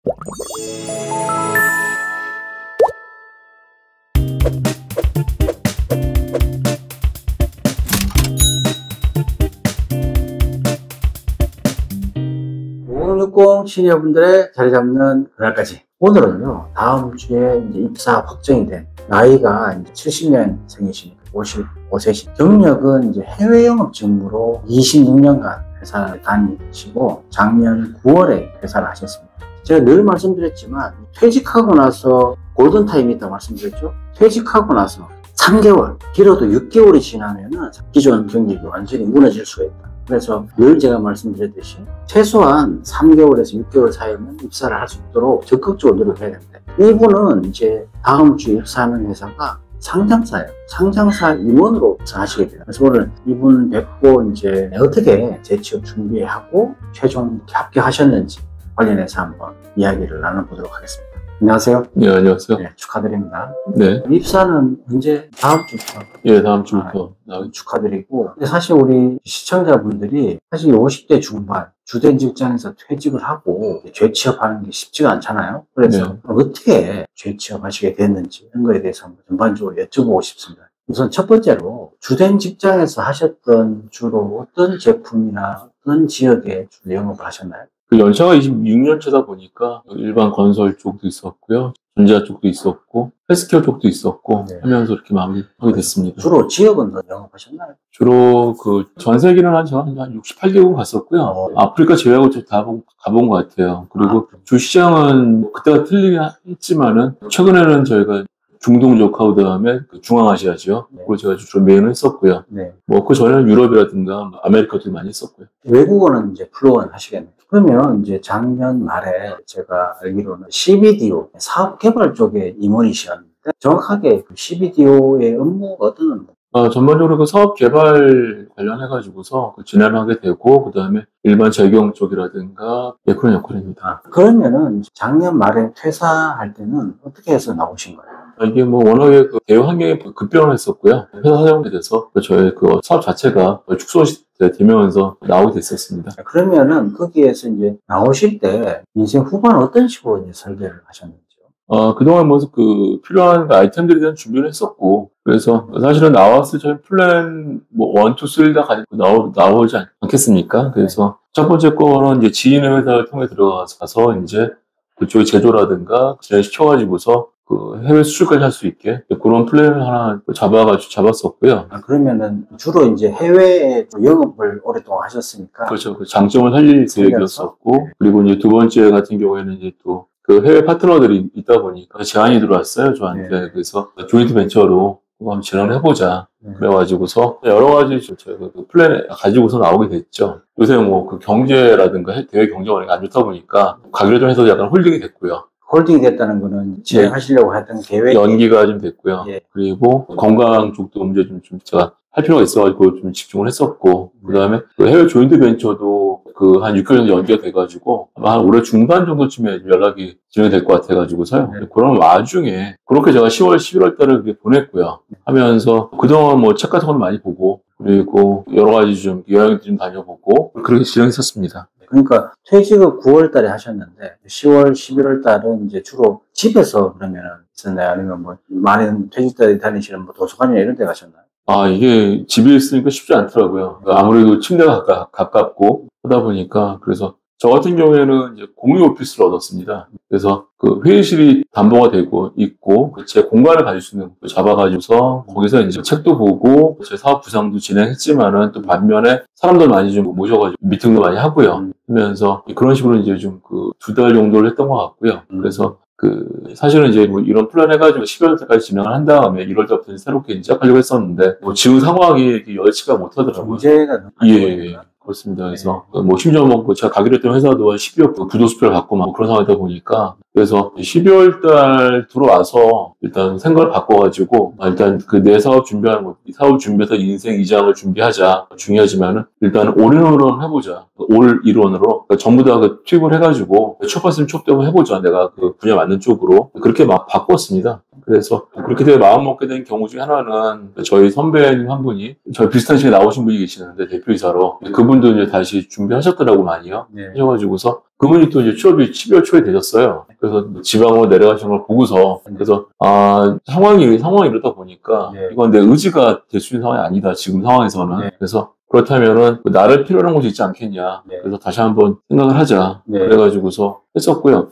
5060 시니어분들의 자리 잡는 그날까지. 오늘은요, 다음 주에 이제 입사 확정이 된 나이가 이제 70년생이시니까 55세시. 경력은 이제 해외 영업 직무로 26년간 회사를 다니시고 작년 9월에 회사를 하셨습니다. 제가 늘 말씀드렸지만 퇴직하고 나서 골든타임이 있다고 말씀드렸죠. 퇴직하고 나서 3개월, 길어도 6개월이 지나면은 기존 경력이 완전히 무너질 수가 있다. 그래서 늘 제가 말씀드렸듯이 최소한 3개월에서 6개월 사이면 입사를 할 수 있도록 적극적으로 노력해야 됩니다. 이분은 이제 다음 주에 입사하는 회사가 상장사예요. 상장사 임원으로 입사하시게 돼요. 그래서 오늘 이분 뵙고 이제 어떻게 재취업 준비하고 최종 합격하셨는지 관련해서 한번 이야기를 나눠보도록 하겠습니다. 안녕하세요. 네, 안녕하세요. 네, 축하드립니다. 네. 입사는 언제? 다음 주부터? 예, 다음 주부터. 축하드리고. 근데 사실 우리 시청자분들이 사실 50대 중반 주된 직장에서 퇴직을 하고 재취업하는 게 쉽지가 않잖아요. 그래서 네. 어떻게 재취업하시게 됐는지 이런 거에 대해서 한번 전반적으로 여쭤보고 싶습니다. 우선 첫 번째로 주된 직장에서 하셨던 주로 어떤 제품이나 어떤 지역에 주로 영업을 하셨나요? 그 연차가 26년 차다 보니까 일반 건설 쪽도 있었고요. 전자 쪽도 있었고, 헬스케어 쪽도 있었고, 네. 하면서 이렇게 마무리하게 됐습니다. 주로 지역은 더 영업하셨나요? 주로 전 세계는 한 68개국 갔었고요. 아프리카 제외하고 다 가본 것 같아요. 그리고 주 시장은 그때가 틀리긴 했지만은, 최근에는 저희가 중동 쪽하고 그다음에 중앙아시아죠. 네. 그걸 제가 주로 메인을 했었고요. 네. 뭐 그 전에는 유럽이라든가 아메리카도 많이 했었고요. 외국어는 이제 플루언 하시겠네요. 그러면 이제 작년 말에 제가 알기로는 CBDO 사업 개발 쪽에 임원이셨는데 정확하게 그 CBDO의 업무가 어떤 업무? 전반적으로 그 사업 개발 관련해가지고서 진행하게 되고, 그 다음에 일반 재경 쪽이라든가, 예, 그런 역할입니다. 그러면은 작년 말에 퇴사할 때는 어떻게 해서 나오신 거예요? 이게 뭐 워낙에 그 대우 환경이 급변을 했었고요. 회사 사정이 돼서 저희 그 사업 자체가 축소되면서 나오게 됐었습니다. 그러면은 거기에서 이제 나오실 때 인생 후반 어떤 식으로 이제 설계를 하셨는지요? 그동안 뭐 필요한 아이템들에 대한 준비를 했었고, 그래서 사실은 나왔을 때 저희 플랜 뭐 1, 2, 3 다 가지고 나오지 않겠습니까? 그래서 첫 번째 거는 이제 지인의 회사를 통해 들어가서 이제 그쪽의 제조라든가 진행시켜가지고서 그 해외 수출까지 할 수 있게 그런 플랜을 하나 잡았었고요. 그러면은 주로 이제 해외에 영업을 오랫동안 하셨으니까. 그렇죠. 그 장점을 살릴 계획이었었고, 네. 그리고 이제 두 번째 같은 경우에는 이제 또 그 해외 파트너들이 있다 보니까 제안이 들어왔어요, 저한테. 네. 그래서 조인트 벤처로 한번 진행을 해보자. 네. 그래가지고서 여러 가지 저희가 그 플랜 가지고서 나오게 됐죠. 요새 뭐 그 경제라든가 대외 경제가 안 좋다 보니까 가기로 좀 해서 약간 홀딩이 됐고요. 홀딩이 됐다는 거는 진행하시려고 했던 계획이 연기가 좀 됐고요. 예. 그리고 건강 쪽도 문제 좀 제가 할 필요가 있어가지고 좀 집중을 했었고, 그 다음에 해외 조인트 벤처도 그 한 6개월 정도 연기가 돼가지고 아마 한 올해 중반 정도쯤에 연락이 진행될 것 같아가지고서요. 네. 그런 와중에 그렇게 제가 10월, 11월 달을 그렇게 보냈고요. 하면서 그동안 뭐 책 같은 걸 많이 보고, 그리고 여러 가지 좀 여행도 좀 다녀보고 그렇게 진행했었습니다. 그러니까 퇴직을 9월 달에 하셨는데 10월, 11월 달은 이제 주로 집에서 그러면은 있었나요? 아니면 뭐 많은 퇴직 때 다니시는 뭐 도서관이나 이런 데 가셨나요? 이게 집에 있으니까 쉽지 않더라고요. 아무래도 침대가 가깝고 하다 보니까, 그래서 저 같은 경우에는 이제 공유 오피스를 얻었습니다. 그래서 그 회의실이 담보가 되고 있고, 제 공간을 가질 수 있는 걸 잡아가지고서 거기서 이제 책도 보고, 제 사업 구상도 진행했지만은 또 반면에 사람들 많이 좀 모셔가지고 미팅도 많이 하고요. 하면서 그런 식으로 이제 좀 그 2달 정도를 했던 것 같고요. 그래서 사실은 이제 뭐 이런 플랜 해가지고 12월 달까지 진행을 한 다음에 1월 달부터 새롭게 시작하려고 했었는데, 뭐 지금 상황이 여의치가 못하더라고요. 문제가 예. 그렇습니다. 그래서 뭐 심지어 뭐 제가 가기로 했던 회사도 12억 부도수표를 받고 막 그런 상황이다 보니까, 그래서 12월 달 들어와서 일단 생각을 바꿔가지고 일단 그 내 사업 준비하는 거, 이 사업 준비해서 인생 이장을 준비하자 중요하지만은 일단 올인원으로 한번 해보자. 올 일원으로 그러니까 전부 다 투입을 해가지고 첫 때부터 해보자. 내가 그 분야 맞는 쪽으로 그렇게 막 바꿨습니다. 그래서 그렇게 되게 마음먹게 된 경우 중에 하나는 저희 선배님 한 분이 저희 비슷한 시기에 나오신 분이 계시는데 대표이사로 그분도 이제 다시 준비하셨더라고 많이요. 네. 하셔가지고서 그분이 또 이제 취업이 12월 초에 되셨어요. 그래서 지방으로 내려가신 걸 보고서, 그래서, 상황이 이러다 보니까, 네. 이건 내 의지가 될 수 있는 상황이 아니다, 지금 상황에서는. 네. 그래서, 그렇다면은, 나를 필요로 한 곳이 있지 않겠냐. 네. 그래서 다시 한번 생각을 하자. 네. 그래가지고서 했었고요.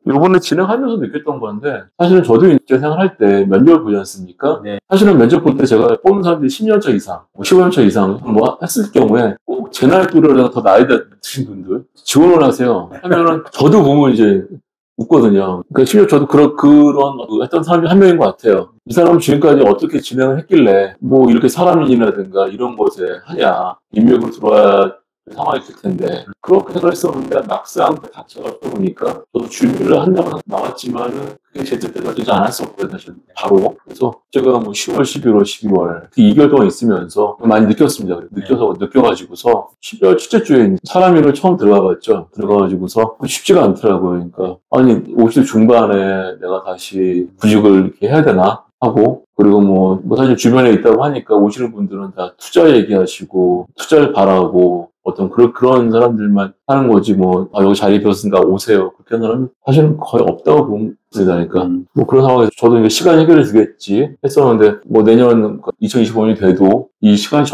요번에 진행하면서 느꼈던 건데, 사실은 저도 이제 생각할 때 면접을 보지 않습니까? 네. 사실은 면접 볼 때 제가 뽑는 사람들이 10년차 이상, 15년차 이상 뭐 했을 경우에 꼭 제 나이 또래보다 더 나이 드신 분들 지원을 하세요. 하면은 저도 보면 이제 웃거든요. 그러니까 심지어 저도 그런 했던 사람이 한 명인 것 같아요. 이 사람은 지금까지 어떻게 진행을 했길래 뭐 이렇게 사람인이라든가 이런 것에 하냐. 인맥으로 들어와야 상황이 있을 텐데 그렇게 생각했었는데 막상 닥쳐가다 보니까 저도 준비를 한다고 나왔지만은 그게 제 뜻대로 되지 않았었고요. 사실 바로 그래서 제가 뭐 10월, 11월, 12월 2개월 동안 있으면서 많이 느꼈습니다. 느껴가지고서 12월 첫째 주에 사람일을 처음 들어가봤죠. 들어가가지고서 쉽지가 않더라고요. 그러니까 아니 50대 중반에 내가 다시 구직을 이렇게 해야 되나 하고 그리고 뭐 사실 주변에 있다고 하니까 오시는 분들은 다 투자 얘기하시고 투자를 바라고 어떤 그런 사람들만 하는 거지 여기 자리 비었으니까 오세요 그렇게 하는 사람은 사실은 거의 없다고 봅니다. 그러니까 뭐 그런 상황에서 저도 이제 시간 해결해 주겠지 했었는데 뭐 내년 2025년이 돼도 이 시간이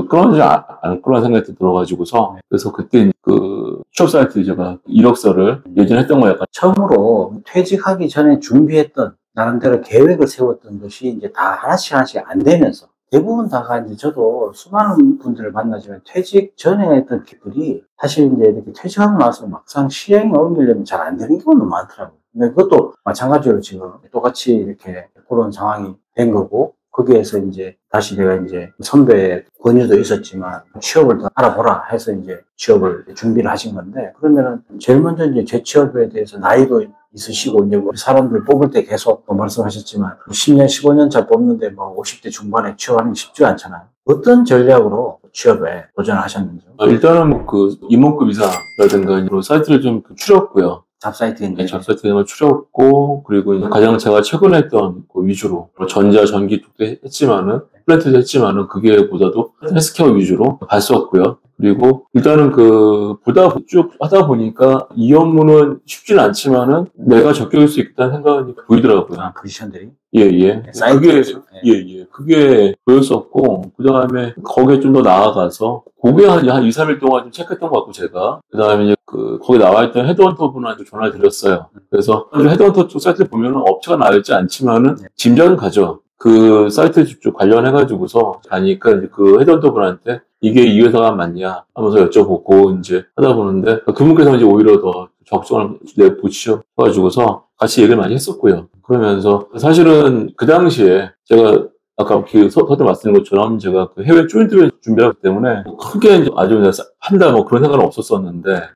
끊어지지 않을 거라는 생각이 들어가지고서 그래서 그때 그 취업 사이트 제가 이력서를 예전에 했던 거 약간 처음으로 퇴직하기 전에 준비했던 나름대로 계획을 세웠던 것이 이제 다 하나씩 안 되면서 대부분 다가 이제 저도 수많은 분들을 만나지만 퇴직 전에 했던 기술이 사실 이제 이렇게 퇴직하고 나서 막상 실행에 옮기려면 잘 안 되는 경우도 많더라고요. 근데 그것도 마찬가지로 지금 똑같이 이렇게 그런 상황이 된 거고 거기에서 이제 다시 제가 이제 선배의 권유도 있었지만 취업을 더 알아보라 해서 이제 취업을 준비를 하신 건데 그러면은 제일 먼저 이제 재취업에 대해서 나이도 있으시고 이제 우리 사람들 뽑을 때 계속 말씀하셨지만 10년, 15년 차 뽑는데 50대 중반에 취업하는 게 쉽지 않잖아요. 어떤 전략으로 취업에 도전하셨는지? 일단은 그 임원급 이사라든가 이런 사이트를 좀 추렸고요. 잡사이트인데. 잡사이트를 추렸고, 그리고 이제 가장 제가 최근에 했던 그 위주로, 전자, 전기 쪽도 했지만은, 플랜트도 했지만은, 그게보다도 헬스케어 위주로 봤었고요. 그리고 일단은 보다 쭉 하다 보니까 이 업무는 쉽지는 않지만은 내가 적격일 수 있다는 생각이 보이더라고요. 포지션들이? 예. 사이트에서? 예. 그게 보였었고, 그 다음에 거기에 좀 더 나아가서, 그게 한 2, 3일 동안 좀 체크했던 것 같고, 제가. 그 다음에 이제 거기 나와 있던 헤드헌터 분한테 전화를 드렸어요. 그래서 헤드헌터 쪽 사이트를 보면은 업체가 나와 있지 않지만은 짐작은 가죠. 그 사이트 쪽 관련해가지고서 가니까 이제 그 헤드헌터 분한테 이게 이 회사가 맞냐 하면서 여쭤보고 이제 하다 보는데 그분께서 이제 오히려 더 적성을 내보시셔가지고서 같이 얘기를 많이 했었고요. 그러면서 사실은 그 당시에 제가 아까 서두 말씀드린 것처럼 제가 그 해외 조인트 준비하기 때문에 크게 이제 아주 한다 그런 생각은 없었었는데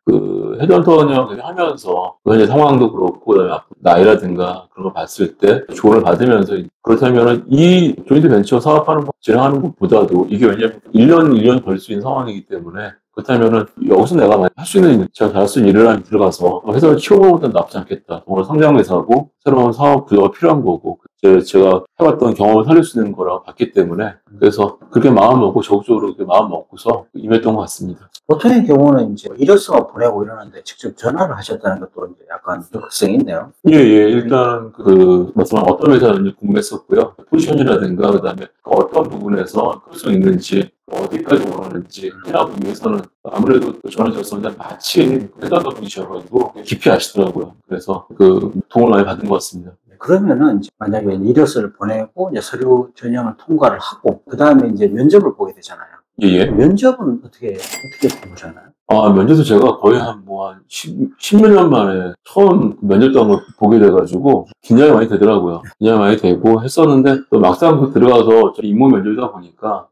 헤드헌터 하면서 현재 상황도 그렇고 그다음에 나이라든가 그런 걸 봤을 때 조언을 받으면서 그렇다면 이 조인트 벤처 사업하는 거 진행하는 것보다도 이게 왜냐면 1년 벌 수 있는 상황이기 때문에 그렇다면은 여기서 내가 할 수 있는 제가 잘할 수 있는 일을 하면 들어가서 회사를 키워보는 것도 나쁘지 않겠다. 정말 성장 회사고 새로운 사업 구조가 필요한 거고 제가 해봤던 경험을 살릴 수 있는 거라고 봤기 때문에 그래서 그렇게 마음먹고 적극적으로 그렇게 마음먹고서 임했던 것 같습니다. 보통의 경우는 이제 이력서 보내고 이러는데 직접 전화를 하셨다는 것도 이제 약간 적극성이 있네요. 예. 일단 말씀한 어떤 회사는지 궁금했었고요. 포지션이라든가 그다음에 어떤 부분에서 효율성 있는지 어디까지 원하는지 하기 위해서는 아무래도 전화 작성자 마치 회사가 분이셔가지고 깊이 아시더라고요. 그래서 도움을 많이 받은 것 같습니다. 그러면은 이제 만약에 이력서를 보내고 이제 서류 전형을 통과를 하고 그 다음에 이제 면접을 보게 되잖아요. 예. 면접은 어떻게 보셨나요? 면접도 제가 거의 한 10몇 년 만에 처음 면접도 한번 보게 돼가지고 긴장이 많이 되더라고요. 긴장이 많이 되고 했었는데 또 막상 들어가서 임무 면접이다 보니까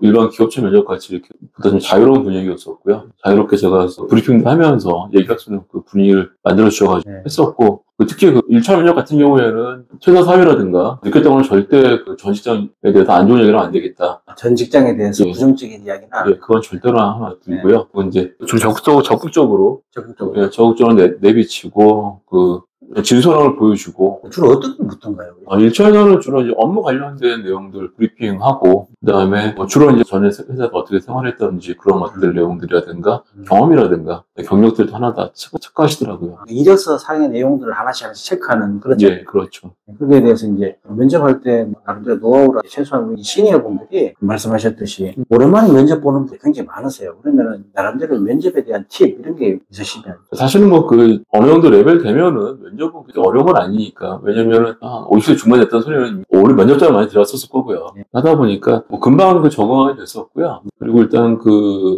일반 기업체 면접같이 이렇게 보다 좀 자유로운 분위기였었고요. 자유롭게 제가 브리핑도 하면서 얘기할 수 있는 그 분위기를 만들어 주셔가지고 했었고 특히 1차 면접 같은 경우에는 퇴사 사유라든가 느꼈던 건 절대 전 직장에 대해서 안 좋은 얘기를 하면 안 되겠다. 전 직장에 대해서 부정적인 이야기나 그건 절대로 하면 안 되고요. 그건 이제 좀 적극적으로 내비치고 진솔함을 보여주고. 주로 어떤 게 묻던가요? 1차에서는 주로 이제 업무 관련된 내용들 브리핑하고, 그 다음에 주로 이제 전에 회사에서 어떻게 생활했던지 그런 것들 내용들이라든가, 경험이라든가, 경력들도 하나 다 체크하시더라고요. 이력서 상의 내용들을 하나씩 체크하는 그런. 예, 그렇죠. 그거에 대해서 이제 면접할 때 나름대로 노하우라 최소한 우리 시니어 분들이 말씀하셨듯이 오랜만에 면접 보는 분들이 굉장히 많으세요. 그러면은 나름대로 면접에 대한 팁 이런 게 있으시면. 사실은 어느 정도 레벨 되면은 면접은 그렇게 어려운 건 아니니까. 왜냐면은 50세 중반에 했던 소리는 우리 면접자가 많이 들어왔었을 거고요. 하다 보니까 금방 적응하게 됐었고요. 그리고 일단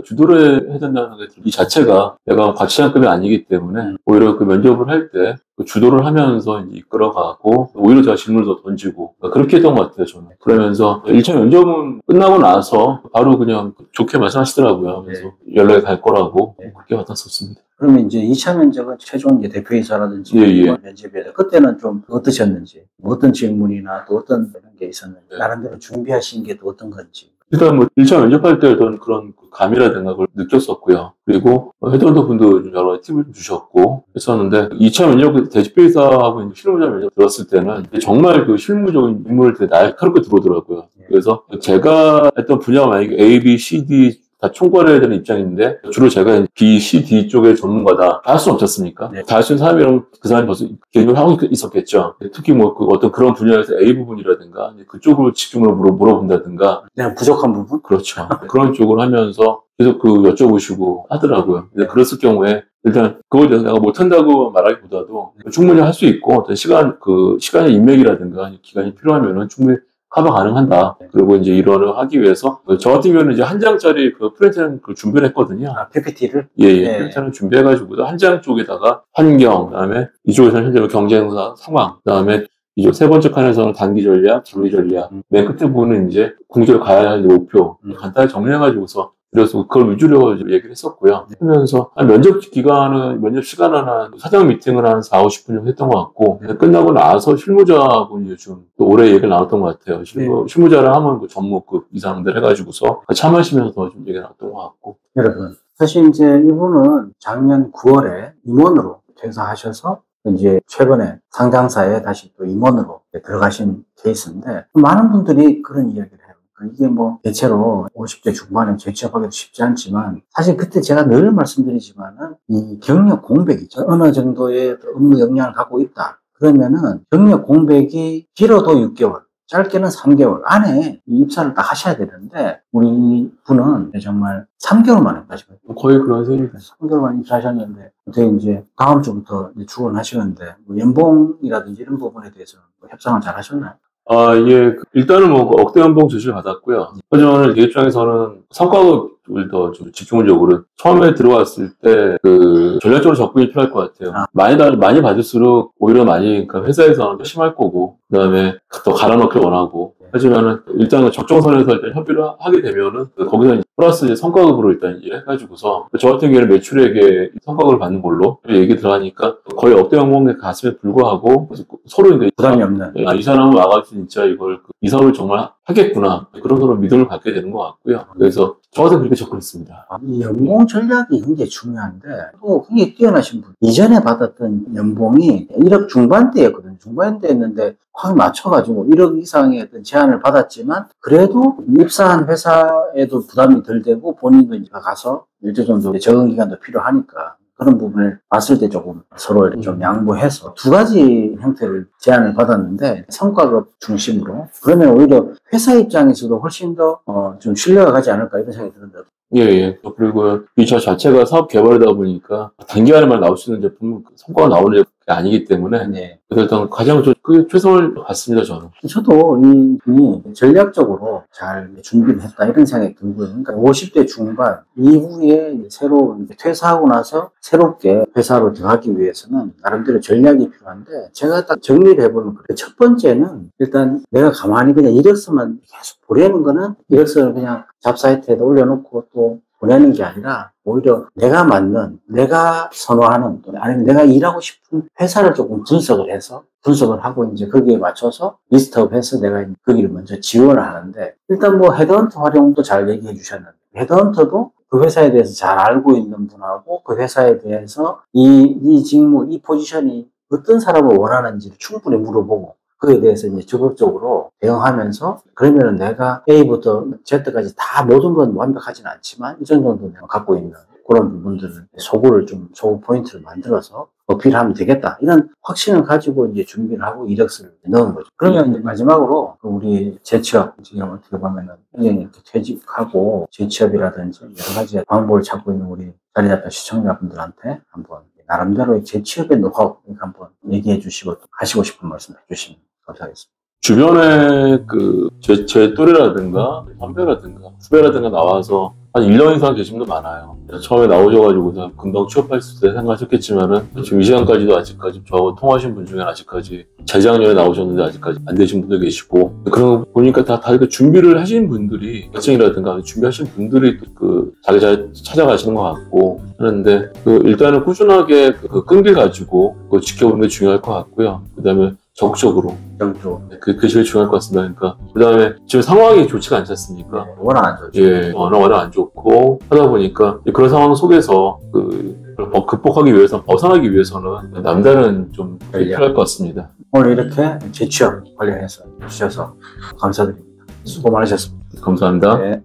주도를 해야 된다는 게 이 자체가 내가 과치장급이 아니기 때문에 오히려 면접을 할 때 주도를 하면서 이제 이끌어가고 오히려 제가 질문을 더 던지고 그렇게 했던 것 같아요, 저는. 그러면서 1차 면접은 끝나고 나서 바로 그냥 좋게 말씀하시더라고요. 그래서 연락이 갈 거라고 그렇게 받았었습니다. 그러면 이제 2차 면접은 최종 이제 대표이사라든지 면접에 그때는 좀 어떠셨는지, 어떤 질문이나 또 어떤 게 있었는지, 나름대로 준비하신 게 또 어떤 건지. 일단 1차 면접할 때 어떤 그런 감이라든가 그걸 느꼈었고요. 그리고 헤드헌터 분도 여러 가지 팁을 주셨고 했었는데 2차 면접 대표이사하고 실무자 면접 들었을 때는 정말 실무적인 인물을 되게 날카롭게 들어오더라고요. 그래서 제가 했던 분야가 만약에 A, B, C, D 다 총괄해야 되는 입장인데 주로 제가 B, C, D 쪽의 전문가다 다 할 수는 없었습니까? 다 할 수 있는 사람이랑 그 사람이 벌써 개인을 하고 있었겠죠. 특히 어떤 그런 분야에서 A 부분이라든가 그쪽으로 집중을 물어본다든가 그냥 부족한 부분? 그렇죠. 그런 쪽으로 하면서 계속 여쭤보시고 하더라고요. 그랬을 경우에 일단 그걸 내가 못한다고 말하기보다도 충분히 할 수 있고 어떤 시간의 인맥이라든가 기간이 필요하면은 충분히 커버 가능한다. 그리고 이제 이론을 하기 위해서 저 같은 경우는 이제 한 장짜리 프린트를 준비를 했거든요. PPT를? 예. 프린트를 준비해가지고 한 장 쪽에다가 환경, 그다음에 이쪽에서는 현재 경쟁사 상황, 그다음에 이쪽 세 번째 칸에서는 단기 전략, 장기 전략, 맨 끝에 부분은 이제 공개로 가야 할 목표 간단히 정리해가지고서 그래서 그걸 위주로 얘기를 했었고요. 하면서 면접 시간은 사장 미팅을 한 4, 50분 정도 했던 것 같고, 끝나고 나서 실무자하고 이제 좀 또 오래 얘기를 나눴던 것 같아요. 실무자를 하면 전무급 이상들 해가지고서 차 마시면서 좀 얘기 나눴던 것 같고. 여러분, 사실 이제 이분은 작년 9월에 임원으로 퇴사하셔서 이제 최근에 상장사에 다시 또 임원으로 들어가신 케이스인데 많은 분들이 그런 이야기를 해요. 이게 대체로 50대 중반에 재취업하기도 쉽지 않지만 사실 그때 제가 늘 말씀드리지만은 이 경력 공백이죠. 어느 정도의 업무 역량을 갖고 있다. 그러면은 경력 공백이 길어도 6개월, 짧게는 3개월 안에 입사를 딱 하셔야 되는데 우리 분은 정말 3개월 만에 하시거든요. 거의 그런 셈입니다. 3개월 만에 입사하셨는데 어떻게 이제 다음 주부터 이제 출근하시는데 연봉이라든지 이런 부분에 대해서 협상을 잘 하셨나요? 예. 일단은 억대 연봉 제시를 받았고요. 하지만 제 입장에서는 성과급을 더 좀 집중적으로 처음에 들어왔을 때 전략적으로 접근이 필요할 것 같아요. 많이 받을수록 오히려 그러니까 회사에서는 심할 거고, 그 다음에 더 갈아넣길 원하고. 하지만은 일단 적정선에서 일단 협의를 하게 되면은 거기서 이제 플러스 이제 성과급으로 일단 해가지고서 저 같은 경우에는 매출액에 성과급을 받는 걸로 얘기 들어가니까 거의 억대 연봉에 갔음에 불구하고 서로 이제 부담이 없는. 이 사람은 와가지고 진짜 이 사업을 정말 하겠구나 그런 서로 믿음을 갖게 되는 것 같고요. 그래서 저한테 그렇게 접근했습니다. 이 연봉 전략이 굉장히 중요한데 또 굉장히 뛰어나신 분. 이전에 받았던 연봉이 1억 중반대였거든요. 중반대였는데 확 맞춰가지고 1억 이상의 어떤 제안을 받았지만 그래도 입사한 회사에도 부담이 덜 되고 본인도 이제 가서 일정 정도 적응 기간도 필요하니까 그런 부분을 봤을 때 조금 서로 좀 양보해서 두 가지 형태를 제안을 받았는데 성과급 중심으로 그러면 오히려 회사 입장에서도 훨씬 더 좀 신뢰가 가지 않을까 이런 생각이 드는데. 예. 그리고 이 저 자체가 사업 개발이다 보니까 단기간에만 나올 수 있는 제품은 성과가 나오는 제품이 아니기 때문에 그래서 일단 가장 최선을 다했습니다, 저는. 저도 이 분이 전략적으로 잘 준비를 했다 이런 생각이 들고요. 그러니까 50대 중반 이후에 새로 퇴사하고 나서 새롭게 회사로 들어가기 위해서는 나름대로 전략이 필요한데 제가 딱 정리를 해보면 첫 번째는 일단 내가 가만히 그냥 이력서만 계속 보내는 거는 이력서를 그냥 잡사이트에다 올려놓고 또 보내는 게 아니라 오히려 내가 맞는, 내가 선호하는, 아니면 내가 일하고 싶은 회사를 조금 분석을 하고 이제 거기에 맞춰서 리스트업해서 내가 거기를 먼저 지원을 하는데 일단 헤드헌터 활용도 잘 얘기해 주셨는데 헤드헌터도 그 회사에 대해서 잘 알고 있는 분하고 그 회사에 대해서 이 직무, 이 포지션이 어떤 사람을 원하는지를 충분히 물어보고 그에 대해서 이제 적극적으로 대응하면서 그러면은 내가 A부터 Z까지 다 모든 건 완벽하지는 않지만 이 정도는 내가 갖고 있는 그런 부분들을 소구 포인트를 만들어서 어필하면 되겠다. 이런 확신을 가지고 이제 준비를 하고 이력서를 넣은 거죠. 그러면 이제 마지막으로 우리 재취업, 지금 어떻게 보면은 이렇게 퇴직하고 재취업이라든지 여러 가지 방법을 찾고 있는 우리 자리 잡힌 시청자분들한테 한번 나름대로의 재취업의 노하우 한번 얘기해 주시고 하시고 싶은 말씀 해주시면 감사하겠습니다. 주변에 제 또래라든가 선배라든가 후배라든가 나와서 한 1년 이상 계신 분도 많아요. 처음에 나오셔가지고서 금방 취업할 수 있다 생각하셨겠지만은 지금 이 시간까지도 아직까지 저하고 통화하신 분 중에 아직까지 재작년에 나오셨는데 아직까지 안 되신 분도 계시고 그런 거 보니까 다 준비를 하신 분들이 학생이라든가 준비하신 분들이 자기 잘 찾아가시는 것 같고 하는데 일단은 꾸준하게 끈기 가지고 지켜보는 게 중요할 것 같고요. 그 다음에 적극적으로. 그게 제일 중요할 것 같습니다. 그러니까, 그 다음에 지금 상황이 좋지가 않지 않습니까? 네, 워낙 안 좋죠. 예, 워낙 안 좋고, 하다 보니까 그런 상황 속에서 극복하기 위해서, 벗어나기 위해서는 남다른 좀 필요할 것 같습니다. 오늘 이렇게 재취업 관련해서 주셔서 감사드립니다. 수고 많으셨습니다. 감사합니다. 네.